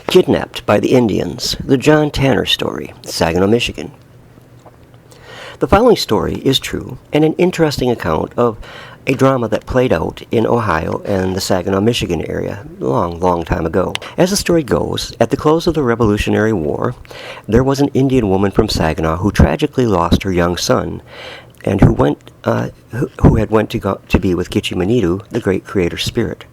Kidnapped by the Indians, the John Tanner story, Saginaw, Michigan. The following story is true and an interesting account of a drama that played out in Ohio and the Saginaw, Michigan area long time ago. As the story goes, at the close of the Revolutionary War, there was an Indian woman from Saginaw who tragically lost her young son and who had went to be with Gitchi-Manitou, the great creator spirit.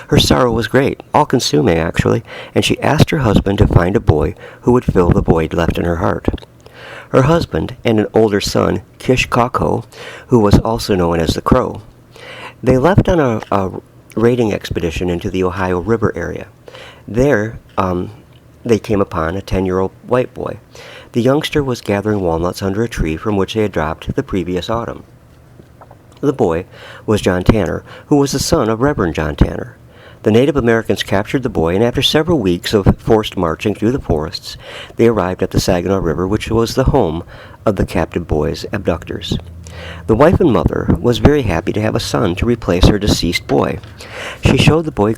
Her sorrow was great, all-consuming actually, and she asked her husband to find a boy who would fill the void left in her heart. Her husband and an older son, Kish-Kako, who was also known as the Crow. They left on a raiding expedition into the Ohio River area. There, they came upon a 10-year-old white boy. The youngster was gathering walnuts under a tree from which they had dropped the previous autumn. The boy was John Tanner, who was the son of Reverend John Tanner. The Native Americans captured the boy, and after several weeks of forced marching through the forests, they arrived at the Saginaw River, which was the home of the captive boy's abductors. The wife and mother was very happy to have a son to replace her deceased boy. She showed the boy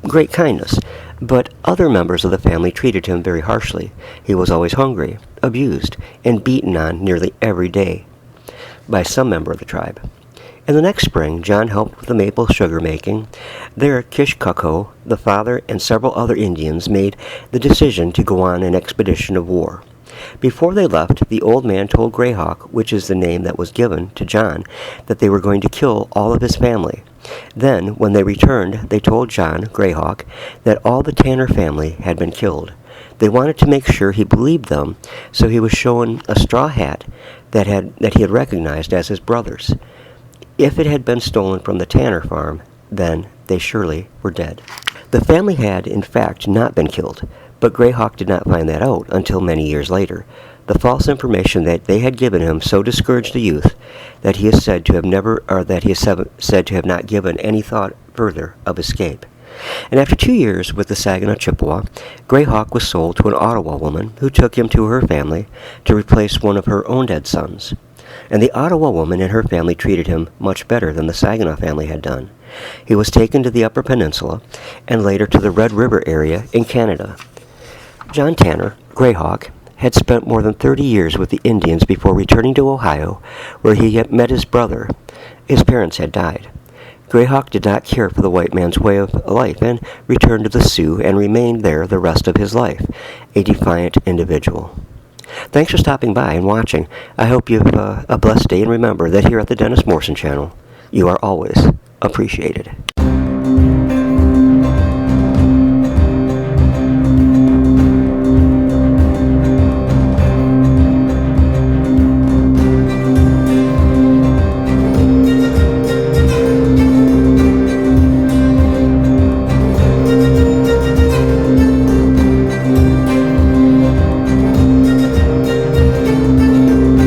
great kindness, but other members of the family treated him very harshly. He was always hungry, abused, and beaten on nearly every day by some member of the tribe. In the next spring, John helped with the maple sugar making. There, Kish-Kako, the father, and several other Indians made the decision to go on an expedition of war. Before they left, the old man told Greyhawk, which is the name that was given to John, that they were going to kill all of his family. Then, when they returned, they told John, Greyhawk, that all the Tanner family had been killed. They wanted to make sure he believed them, so he was shown a straw hat that he had recognized as his brother's. If it had been stolen from the Tanner farm, then they surely were dead. The family had, in fact, not been killed, but Greyhawk did not find that out until many years later. The false information that they had given him so discouraged the youth that he is said to have not given any thought further of escape. And after 2 years with the Saginaw Chippewa, Greyhawk was sold to an Ottawa woman who took him to her family to replace one of her own dead sons. And the Ottawa woman and her family treated him much better than the Saginaw family had done. He was taken to the Upper Peninsula and later to the Red River area in Canada. John Tanner, Greyhawk, had spent more than 30 years with the Indians before returning to Ohio, where he had met his brother. His parents had died. Greyhawk did not care for the white man's way of life and returned to the Sioux and remained there the rest of his life, a defiant individual. Thanks for stopping by and watching. I hope you have a blessed day, and remember that here at the Dennis Morrison Channel, you are always appreciated.